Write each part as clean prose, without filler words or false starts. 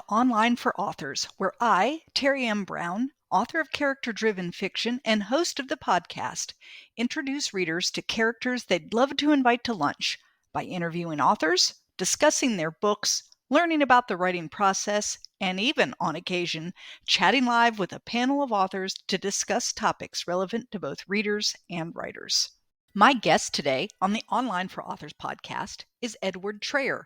to Online for Authors, where I, Terry M. Brown, author of character-driven fiction and host of the podcast, introduce readers to characters they'd love to invite to lunch by interviewing authors, discussing their books, learning about the writing process, and even, on occasion, chatting live with a panel of authors to discuss topics relevant to both readers and writers. My guest today on the Online for Authors podcast is Edward Traer,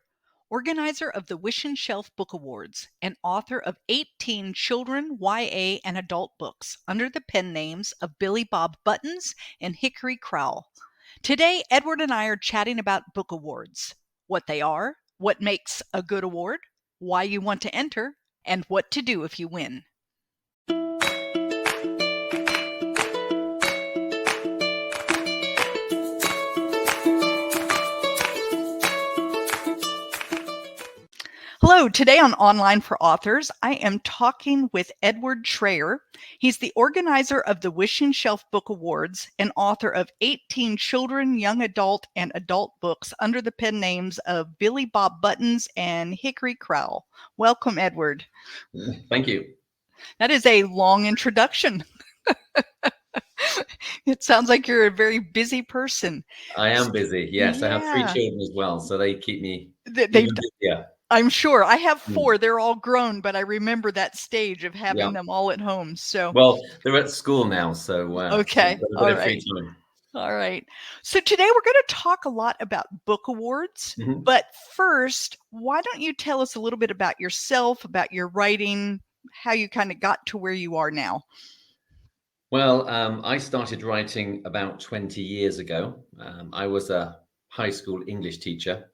organizer of the Wish and Shelf Book Awards and author of 18 children, YA, and adult books under the pen names of Billy Bob Buttons and Hickory Crowl. Today, Edward and I are chatting about book awards, what they are, what makes a good award, why you want to enter, and what to do if you win. Hello, today on Online for Authors, I am talking with Edward Traer. He's the organizer of the Wish and Shelf Book Awards and author of 18 children, young adult, and adult books under the pen names of Billy Bob Buttons and Hickory Crowl. Welcome, Edward. Thank you. That is a long introduction. It sounds like you're a very busy person. I am busy, yes. Yeah. I have 3 children as well, so they keep me busier. I'm sure. I have 4. They're all grown, but I remember that stage of having them all at home. So, well, they're at school now, so okay, all right. All right. So today we're going to talk a lot about book awards. Mm-hmm. But first, why don't you tell us a little bit about yourself, about your writing, how you kind of got to where you are now? Well, I started writing about 20 years ago. I was a high school English teacher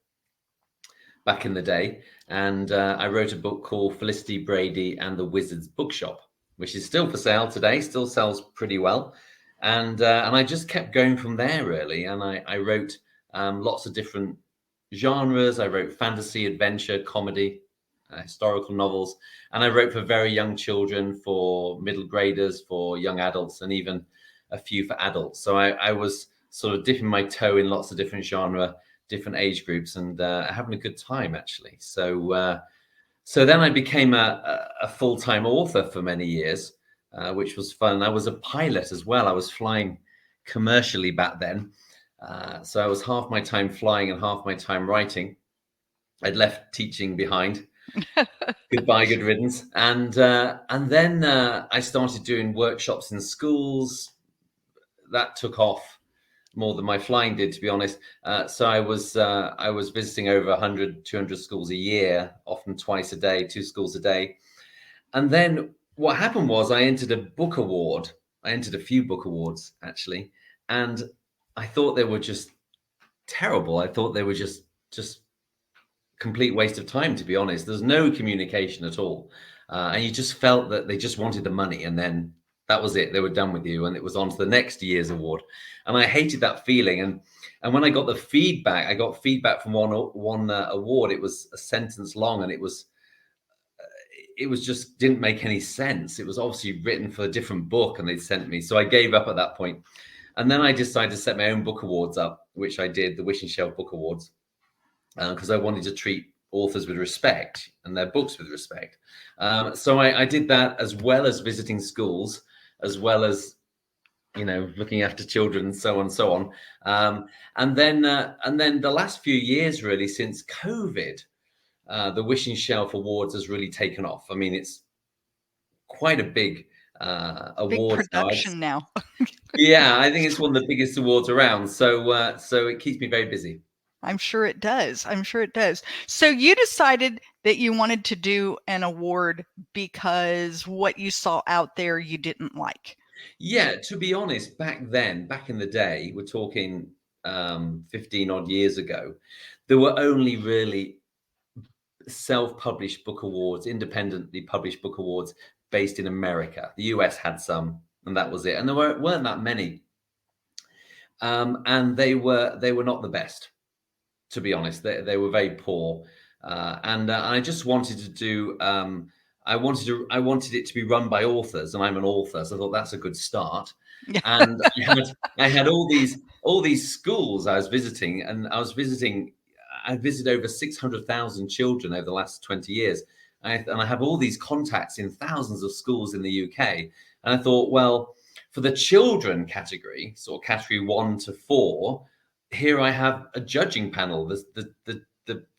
back in the day, and I wrote a book called Felicity Brady and the Wizard's Bookshop, which is still for sale today, still sells pretty well, and I just kept going from there, really. And I wrote lots of different genres. I wrote fantasy, adventure, comedy, historical novels, and I wrote for very young children, for middle graders, for young adults, and even a few for adults. So I was sort of dipping my toe in lots of different genre, different age groups, and having a good time, actually. So then I became a full-time author for many years, which was fun. I was a pilot as well. I was flying commercially back then. So I was half my time flying and half my time writing. I'd left teaching behind. Goodbye, good riddance. And then I started doing workshops in schools. That took off more than my flying did, to be honest. So I was visiting over 100, 200 schools a year, often twice a day, 2 schools a day. And then what happened was I entered a book award. I entered a few book awards, actually. And I thought they were just terrible. I thought they were just complete waste of time, to be honest. There's no communication at all. And you just felt that they just wanted the money, and then that was it. They were done with you, and it was on to the next year's award. And I hated that feeling. And when I got the feedback, I got feedback from one award. It was a sentence long, and it was just didn't make any sense. It was obviously written for a different book, and they'd sent me. So I gave up at that point. And then I decided to set my own book awards up, which I did, the Wish and Shelf Book Awards, because I wanted to treat authors with respect and their books with respect. So I did that, as well as visiting schools, as well as, looking after children, and so on. And then the last few years, really, since COVID, the Wish and Shelf Awards has really taken off. I mean, it's quite a big award production now. Yeah, I think it's one of the biggest awards around. So it keeps me very busy. I'm sure it does. So you decided that you wanted to do an award because what you saw out there you didn't like. Yeah, to be honest, back in the day, we're talking 15 odd years ago, there were only really self-published book awards, independently published book awards based in America. The US had some, and that was it. And there weren't that many. And they were not the best, to be honest. They were very poor. And I just wanted to do I wanted it to be run by authors, and I'm an author, so I thought that's a good start. And I had all these schools I was visiting, and I visited over 600,000 children over the last 20 years. And I have all these contacts in thousands of schools in the UK. And I thought, well, for the children category, sort of category 1 to 4, here I have a judging panel,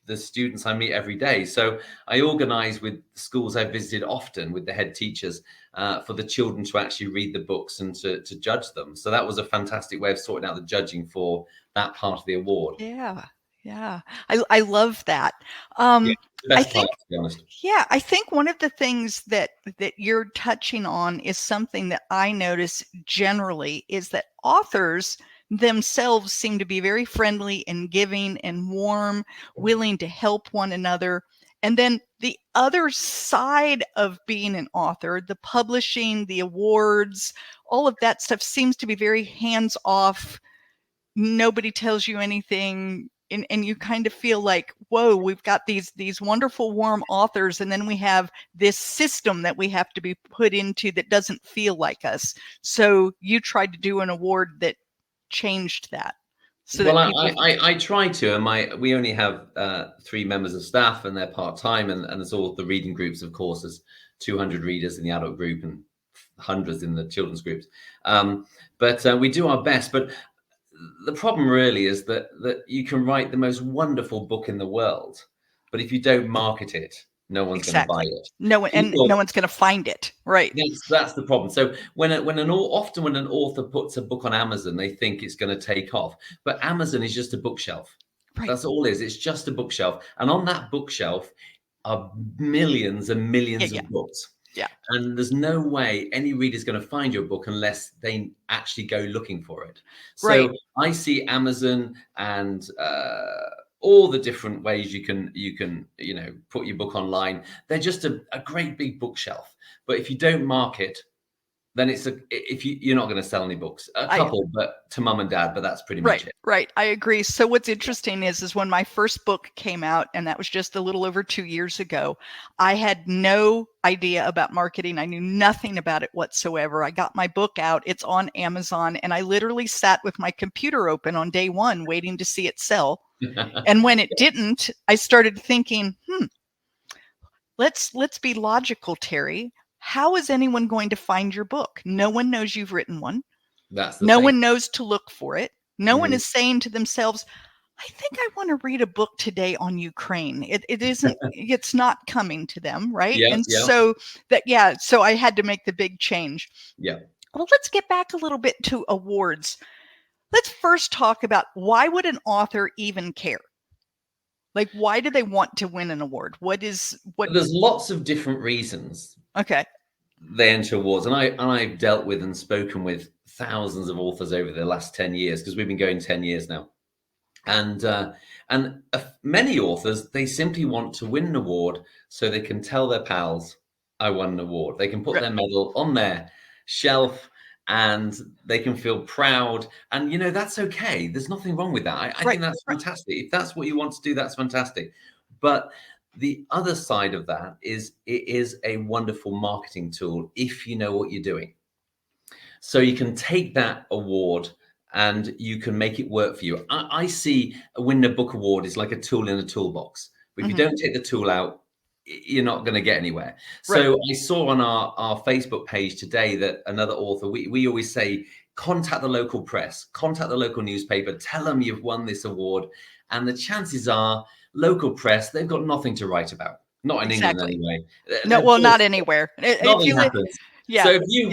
the students I meet every day. So I organize with schools I've visited often with the head teachers for the children to actually read the books and to judge them. So that was a fantastic way of sorting out the judging for that part of the award. Yeah. I love that. The I best think, part, to be honest. yeah, I think one of the things that you're touching on is something that I notice generally is that authors themselves seem to be very friendly and giving and warm, willing to help one another. And then the other side of being an author, the publishing, the awards, all of that stuff seems to be very hands off. Nobody tells you anything. And you kind of feel like, whoa, we've got these wonderful, warm authors, and then we have this system that we have to be put into that doesn't feel like us. So you tried to do an award that changed that. So well, that people... I try to, and we only have 3 members of staff, and they're part-time, and there's all the reading groups, of course. There's 200 readers in the adult group and hundreds in the children's groups. But we do our best. But the problem really is that you can write the most wonderful book in the world, but if you don't market it, no one's going to buy it. No one, and no one's going to find it. Right. That's the problem. So often when an author puts a book on Amazon, they think it's going to take off, but Amazon is just a bookshelf. Right. That's all it is. It's just a bookshelf, and on that bookshelf are millions and millions of books. Yeah. And there's no way any reader's going to find your book unless they actually go looking for it. So I see Amazon and all the different ways you can put your book online. They're just a great big bookshelf. But if you don't market, then you're not going to sell any books. A couple, but to mum and dad, but that's pretty much it. Right. I agree. So what's interesting is when my first book came out, and that was just a little over 2 years ago, I had no idea about marketing. I knew nothing about it whatsoever. I got my book out, it's on Amazon, and I literally sat with my computer open on day 1, waiting to see it sell. And when it didn't, I started thinking, let's be logical, Terry. How is anyone going to find your book? No one knows you've written one. No one knows to look for it. No one is saying to themselves, I think I want to read a book today on Ukraine. It isn't, it's not coming to them, right? So I had to make the big change. Yeah. Well, let's get back a little bit to awards. Let's first talk about, why would an author even care? Like, why do they want to win an award? There's lots of different reasons. Okay. They enter awards, and I've dealt with and spoken with thousands of authors over the last 10 years, because we've been going 10 years now. And many authors, they simply want to win an award so they can tell their pals, I won an award. They can put their medal on their shelf and they can feel proud. And, that's okay. There's nothing wrong with that. I think that's fantastic. If that's what you want to do, that's fantastic. But the other side of that is, it is a wonderful marketing tool if you know what you're doing. So you can take that award and you can make it work for you. I see a Win a Book Award is like a tool in a toolbox. But if you don't take the tool out, you're not going to get anywhere. So I saw on our Facebook page today that another author, we always say, contact the local press, contact the local newspaper, tell them you've won this award. And the chances are, local press, they've got nothing to write about. Not in England anyway. No, well, not anywhere. Nothing happens. Yeah. So if you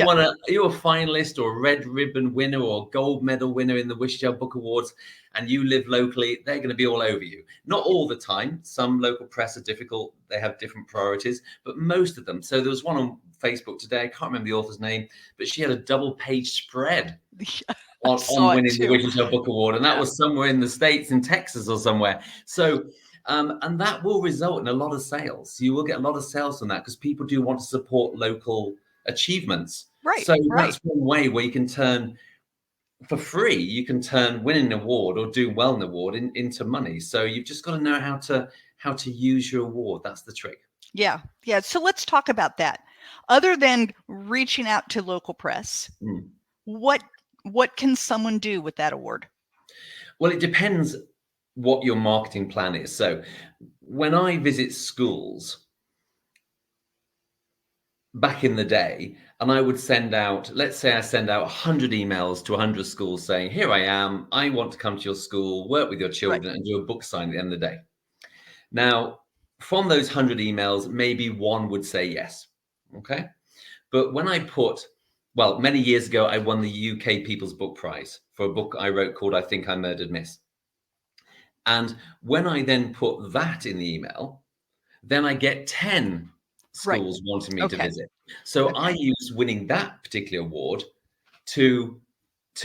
you're a finalist or a red ribbon winner or gold medal winner in the Wishdale Book Awards, and you live locally, they're going to be all over you. Not all the time. Some local press are difficult. They have different priorities, but most of them. So there was one on Facebook today. I can't remember the author's name, but she had a double-page spread on winning the Wishdale Book Award, and that was somewhere in the States, in Texas or somewhere. So, and that will result in a lot of sales. You will get a lot of sales from that, because people do want to support local achievements. So that's one way where you can turn, for free, you can turn winning an award or doing well in an award into money. So you've just got to know how to use your award. That's the trick. Yeah. So let's talk about that. Other than reaching out to local press, what can someone do with that award? Well, it depends what your marketing plan is. So when I visit schools, back in the day, and I would send out, let's say I send out 100 emails to 100 schools saying, here I am, I want to come to your school, work with your children, and do a book signing at the end of the day. Now, from those 100 emails, maybe one would say yes. Okay. But when I put, well, many years ago, I won the UK People's Book Prize for a book I wrote called I Think I Murdered Miss. And when I then put that in the email, then I get 10 schools wanting me to visit. So I used winning that particular award to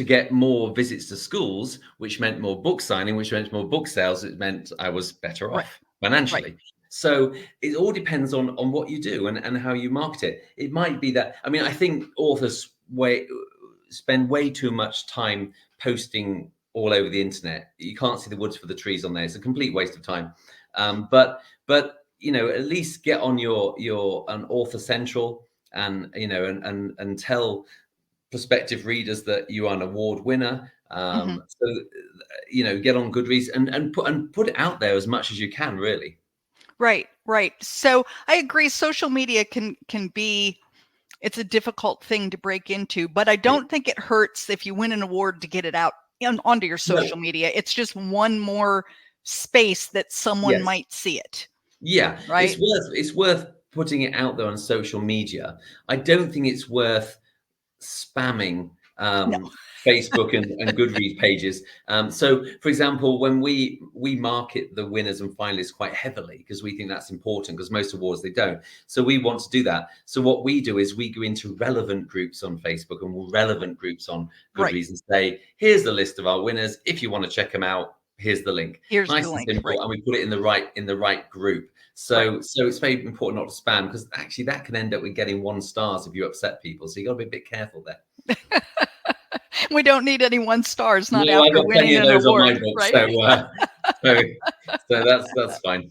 get more visits to schools, which meant more book signing, which meant more book sales. It meant I was better off financially. So it all depends on what you do and how you market it. It might be that, I mean, I think authors spend way too much time posting all over the internet. You can't see the woods for the trees on there. It's a complete waste of time. But you know, at least get on your an Author Central and, you know, and tell prospective readers that you are an award winner. So, you know, get on Goodreads and put it out there as much as you can, really. Right. So I agree. Social media can be, it's a difficult thing to break into, but I don't think it hurts if you win an award to get it out onto your social media. It's just one more space that someone might see it. Yeah, right. It's worth putting it out there on social media. I don't think it's worth spamming Facebook and Goodreads pages. So, for example, when we market the winners and finalists quite heavily, because we think that's important, because most awards they don't. So we want to do that. So what we do is we go into relevant groups on Facebook and relevant groups on Goodreads and say, here's the list of our winners. If you want to check them out, here's the link. Nice and simple, and we put it in the right group. So it's very important not to spam, because actually that can end up with getting 1 stars if you upset people. So you got to be a bit careful there. We don't need any 1 stars, not after winning an award, book, right? So that's fine.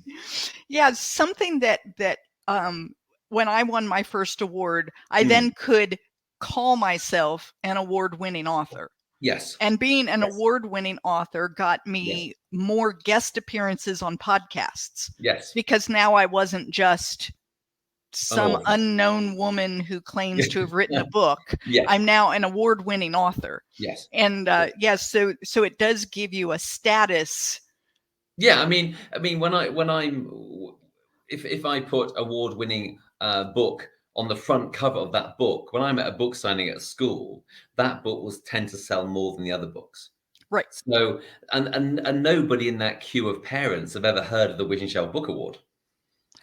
Yeah, something that when I won my first award, I then could call myself an award-winning author. Yes. And being an award-winning author got me more guest appearances on podcasts. Yes. Because now I wasn't just some unknown woman who claims to have written a book. I'm now an award-winning author. Yes. And so it does give you a status. Yeah, I mean when I'm if I put award-winning book on the front cover of that book, when I'm at a book signing at a school, that book will tend to sell more than the other books. Right. So, and nobody in that queue of parents have ever heard of the Wish and Shell Book Award.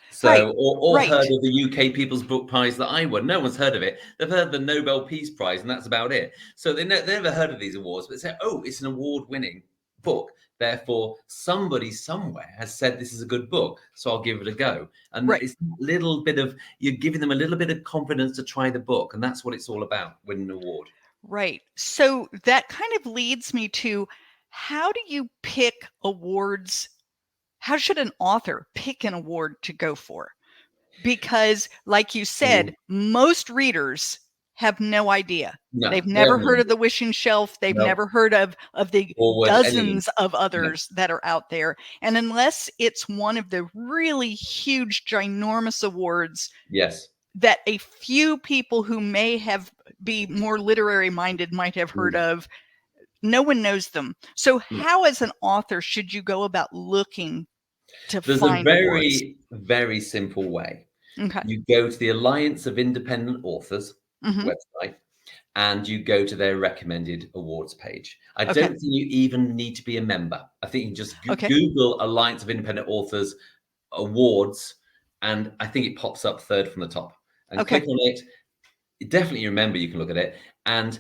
So, or heard of the UK People's Book Prize that I won. No one's heard of it. They've heard the Nobel Peace Prize, and that's about it. So they never heard of these awards, but they say, oh, it's an award-winning book. Therefore, somebody somewhere has said this is a good book, so I'll give it a go. And it's a little bit of, you're giving them a little bit of confidence to try the book. And that's what it's all about, winning an award. Right. So that kind of leads me to, how do you pick awards? How should an author pick an award to go for? Because, like you said, most readers have no idea. They've never heard of the Wishing Shelf. They've never heard of the dozens of others that are out there. And unless it's one of the really huge, ginormous awards that a few people who may be more literary minded might have heard of, no one knows them. So how, as an author, should you go about looking to find awards? Very simple way. Okay. You go to the Alliance of Independent Authors website, and you go to their recommended awards page. I don't think you even need to be a member. I think you can just Google Alliance of Independent Authors awards, and I think it pops up third from the top. And click on it. Definitely remember, you can look at it, and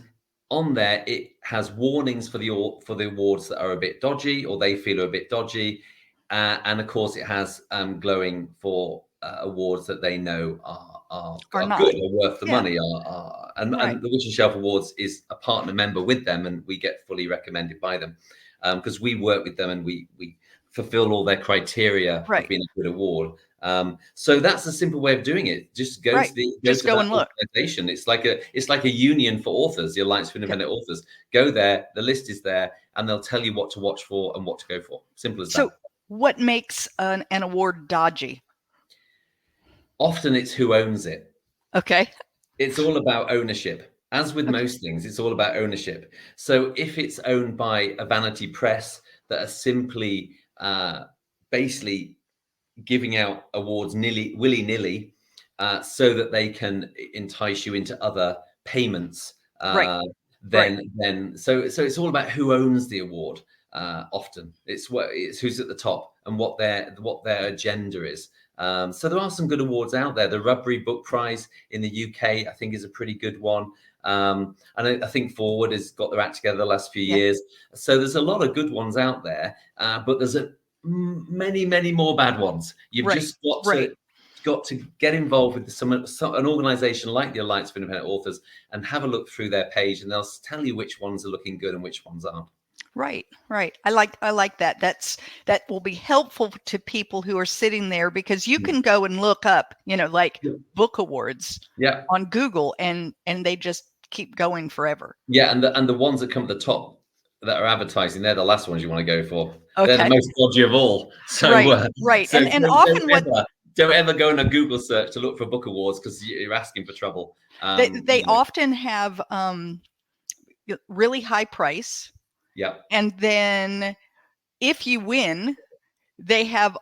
on there it has warnings for the awards that are a bit dodgy, or they feel are a bit dodgy, and of course it has glowing for awards that they know are good, are worth the money, and the Witch and Shelf Awards is a partner member with them, and we get fully recommended by them because we work with them and we fulfill all their criteria for being a good award. So that's a simple way of doing it. Just go to go and look. Organization. It's like a union for authors, the Alliance for Independent Authors. Go there, the list is there, and they'll tell you what to watch for and what to go for. Simple as that. So what makes an award dodgy? Often it's who owns it. Okay. It's all about ownership. As with Okay. most things, it's all about ownership. So if it's owned by a vanity press that are simply basically giving out awards willy-nilly, so that they can entice you into other payments, Right. Right. then so it's all about who owns the award. Often it's who's at the top and what their agenda is. So there are some good awards out there. The Rubbery Book Prize in the UK, I think, is a pretty good one. And I think Forward has got their act together the last few Yeah. years. So there's a lot of good ones out there, but there's many more bad ones. You've Right. just got Right. to get involved with an organization like the Alliance for Independent Authors and have a look through their page, and they'll tell you which ones are looking good and which ones aren't. Right. Right. I like that. That will be helpful to people who are sitting there, because you can go and look up, like book awards on Google, and they just keep going forever. Yeah, and the ones that come at the top that are advertising, they're the last ones you want to go for. Okay. They're the most dodgy of all. So right. So and often don't ever go on a Google search to look for book awards, because you're asking for trouble. They often have really high price. Yeah. And then if you win, they have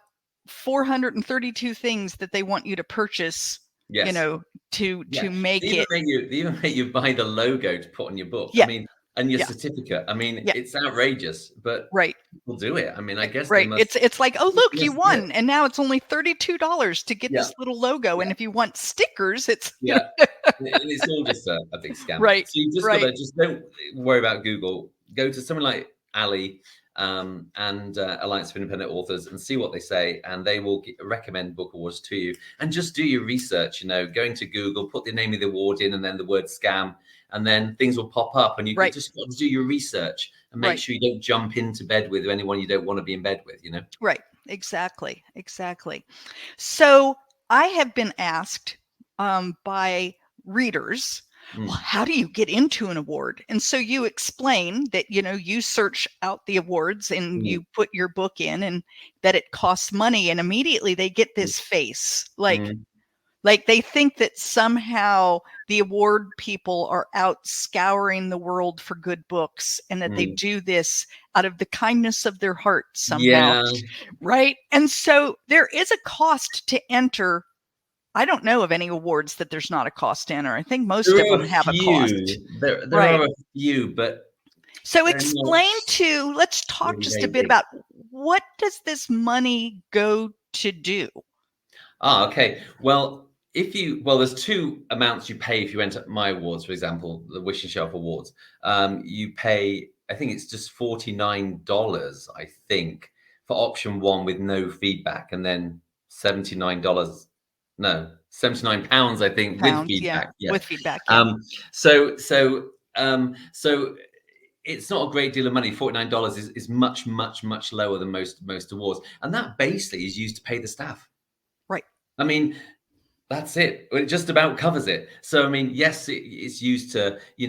432 things that they want you to purchase, Yes. to make it. They even make you buy the logo to put on your book. Yeah. I mean, and your certificate. I mean, it's outrageous, but people do it. I mean, I guess they must. It's like, oh, look, you won, and now it's only $32 to get this little logo. And if you want stickers, it's and it's all just a big scam. Right. So you just gotta don't worry about Google. Go to someone like Ali and Alliance for Independent Authors and see what they say, and they will recommend book awards to you. And just do your research. Going to Google, put the name of the award in, and then the word scam, and then things will pop up. And you just got to do your research and make sure you don't jump into bed with anyone you don't want to be in bed with. Right. Exactly. So I have been asked by readers, well, how do you get into an award? And so you explain that, you search out the awards and you put your book in, and that it costs money, and immediately they get this face like they think that somehow the award people are out scouring the world for good books, and that they do this out of the kindness of their heart somehow. Right. And so there is a cost to enter. I don't know of any awards that there's not a cost to enter. I think most of them have a cost. There are a few, but so let's talk just a bit about, what does this money go to do? Okay. Well, there's two amounts you pay if you enter my awards. For example, the Wishing Shelf Awards. You pay, I think it's just $49, I think, for option one with no feedback, and then £79. No, £79, I think, with feedback. With feedback. So it's not a great deal of money. $49 is much lower than most awards, and that basically is used to pay the staff. Right. I mean, that's it. It just about covers it. So I mean, yes, it's used to, we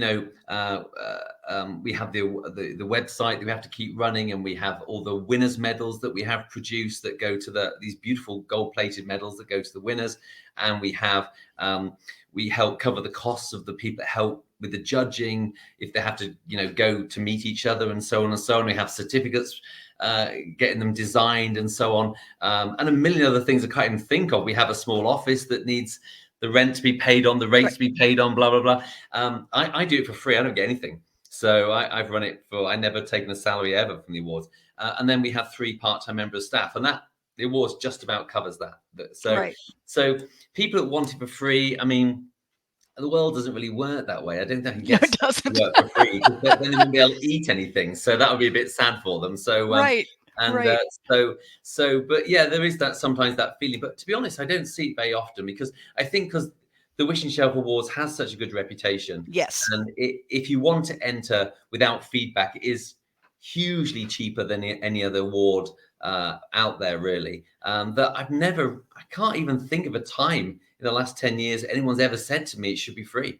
have the website that we have to keep running, and we have all the winners' medals that we have produced that go to these beautiful gold-plated medals that go to the winners, and we help cover the costs of the people that help with the judging if they have to, go to meet each other, and so on and so on. We have certificates, getting them designed and so on, and a million other things I can't even think of. We have a small office that needs the rent to be paid on, the rates to be paid on, blah blah blah. I do it for free. I don't get anything, so I've run it for. I never taken a salary ever from the awards, and then we have 3 part-time members of staff, and the awards just about covers that. So people that want it for free, I mean, the world doesn't really work that way. I don't think it doesn't work for free, because then they wouldn't be able to eat anything. So that would be a bit sad for them. So but yeah, there is sometimes that feeling. But to be honest, I don't see it very often, because I think because the Wishing Shelf Awards has such a good reputation. Yes. And if you want to enter without feedback, it is hugely cheaper than any other award out there, really. That I can't even think of a time in the last 10 years anyone's ever said to me it should be free.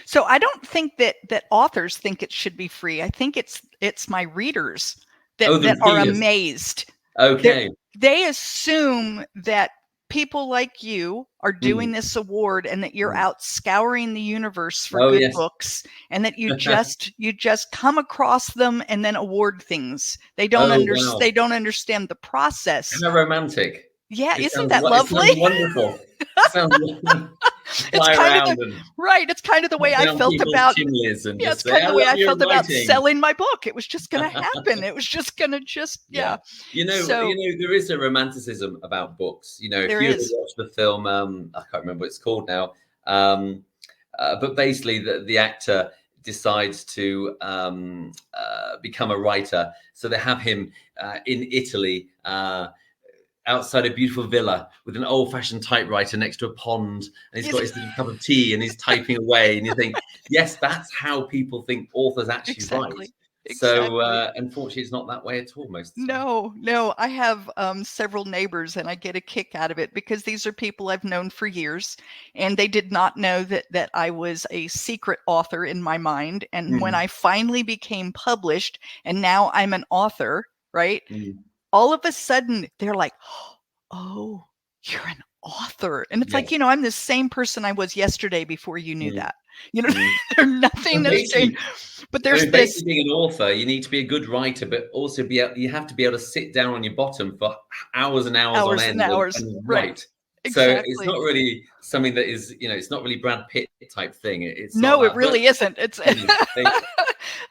So I don't think that authors think it should be free. I think it's my readers that are amazed. Okay. They assume that people like you are doing this award and that you're out scouring the universe for good books, and that you just come across them and then award things. They don't understand. They don't understand the process. How romantic. Yeah, isn't that lovely? It sounds wonderful. It sounds lovely. It's kind of the way I felt about it's kind of the way I felt about selling my book. It was just going to happen. It was just going to You know, there is a romanticism about books. You know, if you ever watch the film, I can't remember what it's called now, but basically the actor decides to become a writer. So they have him in Italy, outside a beautiful villa with an old-fashioned typewriter next to a pond, and he's got his little cup of tea and he's typing away, and you think, yes, that's how people think authors actually write. So unfortunately, it's not that way at all most of the time. No, I have several neighbors, and I get a kick out of it because these are people I've known for years, and they did not know that I was a secret author in my mind. And when I finally became published, and now I'm an author, right? All of a sudden they're like, oh, you're an author. And it's like, I'm the same person I was yesterday before you knew that. Nothing has changed. But there's this. Being an author, you need to be a good writer, but also you have to be able to sit down on your bottom for hours and hours on end and write. Exactly. So it's not really something that is, it's not really Brad Pitt type thing. It's it really isn't. It's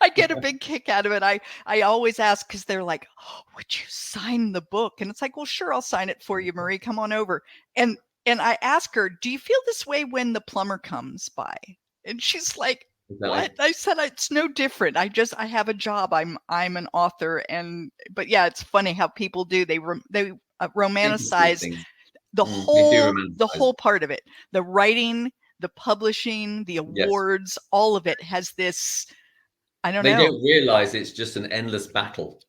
I get a big kick out of it. I always ask, because they're like, oh, would you sign the book? And it's like, well, sure, I'll sign it for you, Marie. Come on over. And I ask her, do you feel this way when the plumber comes by? And she's like, what? I said, it's no different. I have a job. I'm an author. But yeah, it's funny how people do. They romanticize the whole part of it. The writing, the publishing, the awards, all of it has this. I don't know. They don't realize it's just an endless battle.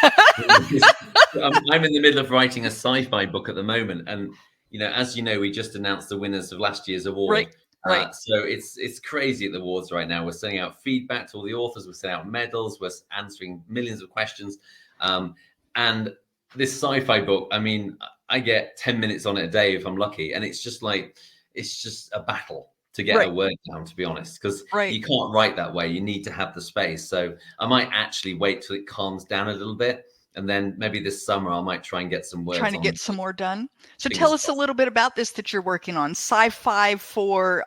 I'm in the middle of writing a sci-fi book at the moment, and as you know, we just announced the winners of last year's award. Right. So it's crazy at the awards right now. We're sending out feedback to all the authors. We're sending out medals. We're answering millions of questions. And this sci-fi book, I mean, I get 10 minutes on it a day if I'm lucky, and it's just a battle to get a word down, to be honest, because you can't write that way. You need to have the space. So I might actually wait till it calms down a little bit, and then maybe this summer I might try and get some words. Trying to get some more done. So tell us a little bit about this that you're working on. Sci-fi for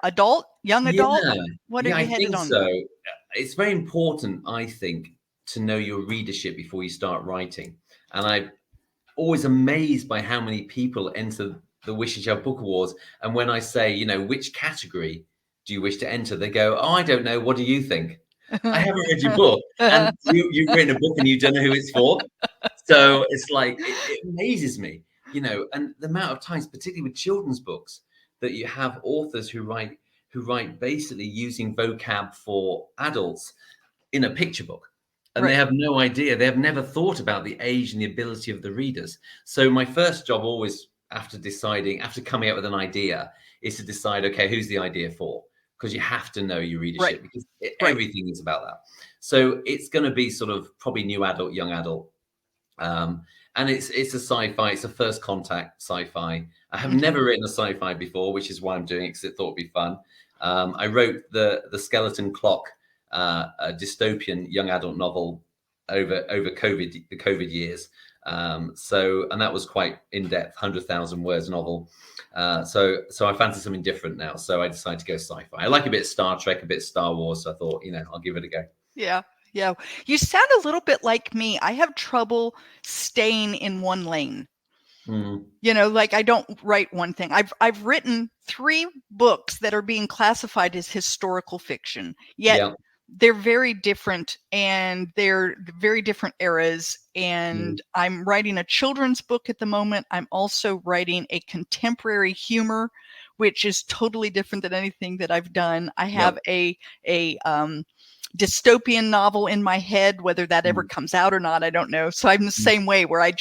young adult. What are you headed on? So it's very important, I think, to know your readership before you start writing. And I'm always amazed by how many people enter the Wish You Shall Book Awards, and when I say, which category do you wish to enter, they go, oh, I don't know, what do you think? I haven't read your book, and you've written a book and you don't know who it's for. So it's like, it amazes me, and the amount of times, particularly with children's books, that you have authors who write basically using vocab for adults in a picture book. And they have no idea. They have never thought about the age and the ability of the readers. So my first job always, after coming up with an idea, is to decide, okay, who's the idea for? Because you have to know your readership, because everything is about that. So it's going to be sort of probably new adult, young adult. And it's a sci-fi. It's a first contact sci-fi. I have never written a sci-fi before, which is why I'm doing it, because it thought it'd be fun. I wrote the Skeleton Clock, a dystopian young adult novel over the COVID years. And that was quite in-depth, 100,000 words novel. So I fancy something different now. So I decided to go sci-fi. I like a bit of Star Trek, a bit of Star Wars. So I thought, I'll give it a go. Yeah. You sound a little bit like me. I have trouble staying in one lane. Like I don't write one thing. I've written 3 books that are being classified as historical fiction, yet they're very different, and they're very different eras. And I'm writing a children's book at the moment. I'm also writing a contemporary humor, which is totally different than anything that I've done. I have a dystopian novel in my head. Whether that ever comes out or not, I don't know. So I'm the same way, where I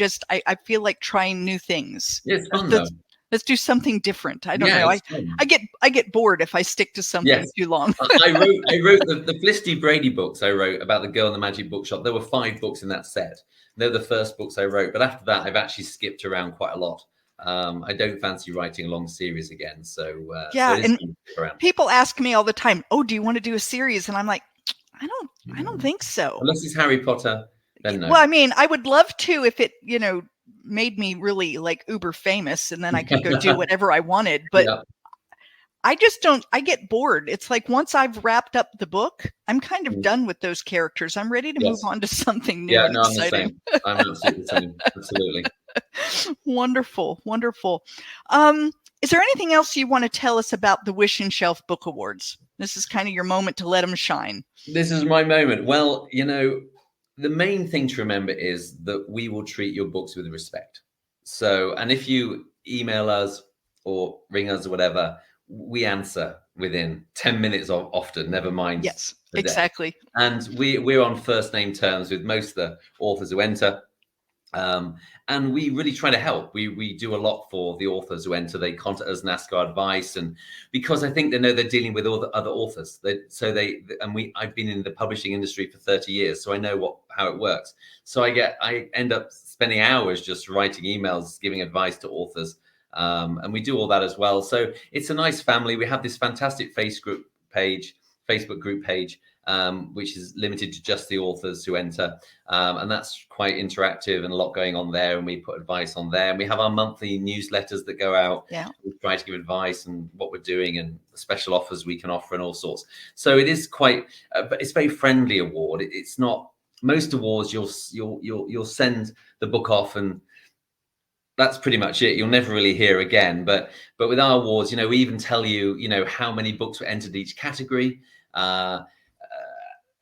feel like trying new things. Yeah, it's fun though. Let's do something different. I don't know. I get bored if I stick to something too long. I wrote the Felicity Brady books. I wrote about the Girl in the Magic Bookshop. There were 5 books in that set. They're the first books I wrote. But after that, I've actually skipped around quite a lot. I don't fancy writing a long series again. So Yeah, it is and going to stick around. people ask me all the time, "Oh, do you want to do a series?" And I'm like, I don't think so. Unless it's Harry Potter, then no. Well, I mean, I would love to if it, made me really like uber famous, and then I could go do whatever I wanted. But Yeah. I just don't. I get bored. It's like once I've wrapped up the book, I'm kind of done with those characters. I'm ready to move Yes. on to something new Yeah, and no, I'm the exciting. same. I'm absolutely the same. Absolutely. Wonderful, wonderful. Is there anything else you want to tell us about the Wishing Shelf Book Awards? This is kind of your moment to let them shine. This is my moment. Well, the main thing to remember is that we will treat your books with respect. So, and if you email us or ring us or whatever, we answer within 10 minutes of often, never mind Yes, the day. exactly. And we're on first name terms with most of the authors who enter. And we really try to help. We do a lot for the authors who enter. They contact us and ask our advice, and because I think they know they're dealing with all the other authors. I've been in the publishing industry for 30 years, so I know how it works. So I end up spending hours just writing emails, giving advice to authors, and we do all that as well. So it's a nice family. We have this fantastic Facebook group page. Which is limited to just the authors who enter. And that's quite interactive and a lot going on there. And we put advice on there. And we have our monthly newsletters that go out. Yeah. We try to give advice and what we're doing and special offers we can offer and all sorts. So it is quite, but it's a very friendly award. It's not, most awards you'll send the book off and that's pretty much it. You'll never really hear again. But with our awards, we even tell you, how many books were entered each category.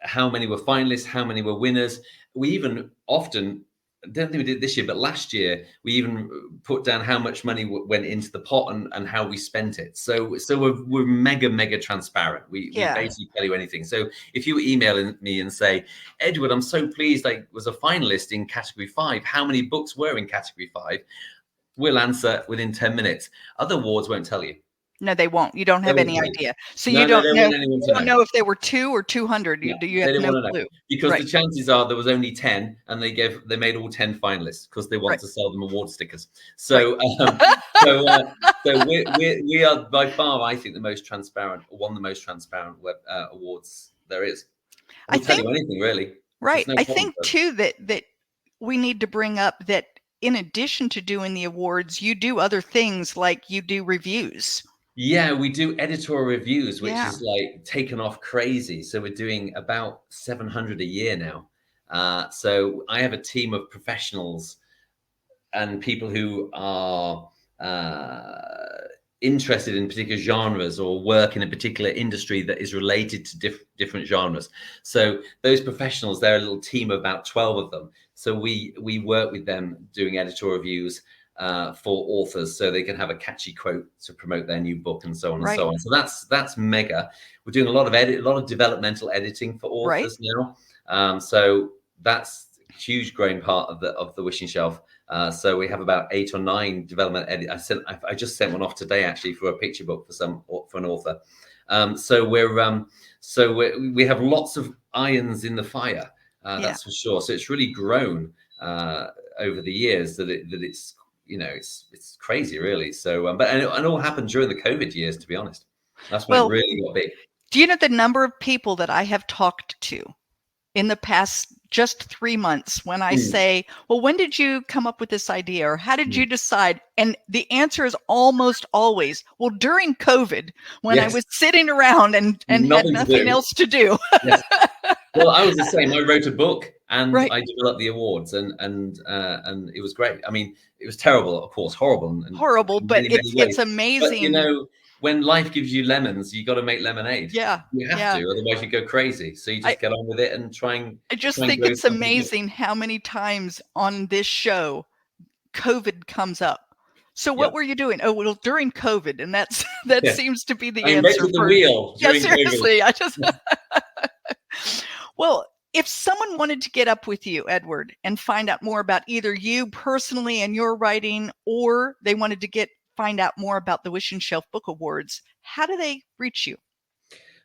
How many were finalists, how many were winners. We even often, I don't think we did this year, but last year, we even put down how much money went into the pot and how we spent it. So we're mega transparent. We basically tell you anything. So if you email me and say, Edward, I'm so pleased I was a finalist in category 5, how many books were in category 5? We'll answer within 10 minutes. Other awards won't tell you. No, they won't. You don't have any idea. So you don't know if there were 2 or 200. You have no clue. Because the chances are there was only 10 and they made all 10 finalists because they want to sell them award stickers. So we are by far, I think, the most transparent, one of the most transparent web awards there is. We'll tell you anything really. Right. I think too that we need to bring up that in addition to doing the awards, you do other things like you do reviews. Yeah, we do editorial reviews, which is like taken off crazy. So we're doing about 700 a year now. So I have a team of professionals and people who are interested in particular genres or work in a particular industry that is related to different genres. So those professionals, they're a little team of about 12 of them. So we work with them doing editorial reviews for authors so they can have a catchy quote to promote their new book and so on and so on. So that's mega. We're doing a lot of developmental editing for authors now. So that's a huge growing part of the Wishing Shelf. So we have about 8 or 9 development edit. I just sent one off today actually for a picture book for an author. So we have lots of irons in the fire. That's for sure. So it's really grown over the years that it's it's crazy really. So but it all happened during the COVID years, to be honest. That's when it really got big. Do you know the number of people that I have talked to in the past just 3 months when I say, well, when did you come up with this idea or how did you decide? And the answer is almost always, well, during COVID, when I was sitting around and had nothing else to do. Yes. Well, I was the same. I wrote a book and I developed the awards and it was great. I mean, it was terrible, of course, horrible. But it's amazing. But, when life gives you lemons, you got to make lemonade. Yeah. You have to, otherwise you go crazy. So you just get on with it and I just think it's amazing how many times on this show COVID comes up. So what were you doing? Oh, well, during COVID. And that seems to be the answer. I invented the wheel. Seriously. Well, if someone wanted to get up with you, Edward, and find out more about either you personally and your writing, or they wanted to find out more about the Wishing Shelf Book Awards, how do they reach you?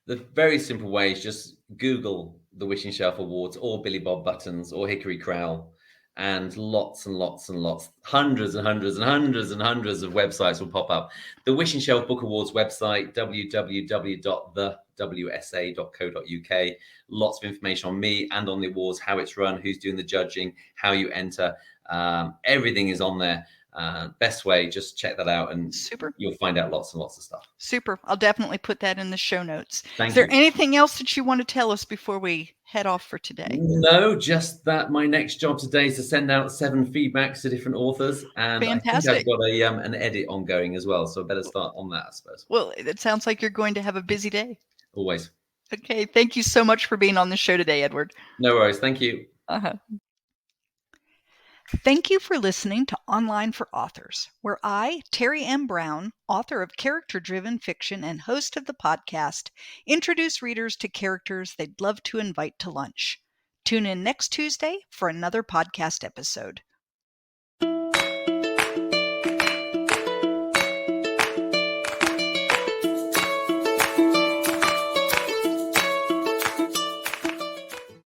The very simple way is just Google the Wishing Shelf Awards or Billy Bob Buttons or Hickory Crowl. and lots and lots and lots, hundreds and hundreds and hundreds and hundreds of websites will pop up. The Wishing Shelf Book Awards website, www.thewsa.co.uk. Lots of information on me and on the awards, how it's run, who's doing the judging, how you enter. Everything is on there. Best way, just check that out and Super. You'll find out lots and lots of stuff. Super. I'll definitely put that in the show notes. Thank Is there you. anything else that you want to tell us before we head off for today? No, just that my next job today is to send out 7 feedbacks to different authors, and Fantastic. I think I've got an edit ongoing as well, so I better start on that, I suppose. Well, it sounds like you're going to have a busy day. Always. Okay. Thank you so much for being on the show today, Edward. No worries. Thank you. Thank you for listening to Online for Authors, where I, Terry M. Brown, author of character-driven fiction and host of the podcast, introduce readers to characters they'd love to invite to lunch. Tune in next Tuesday for another podcast episode.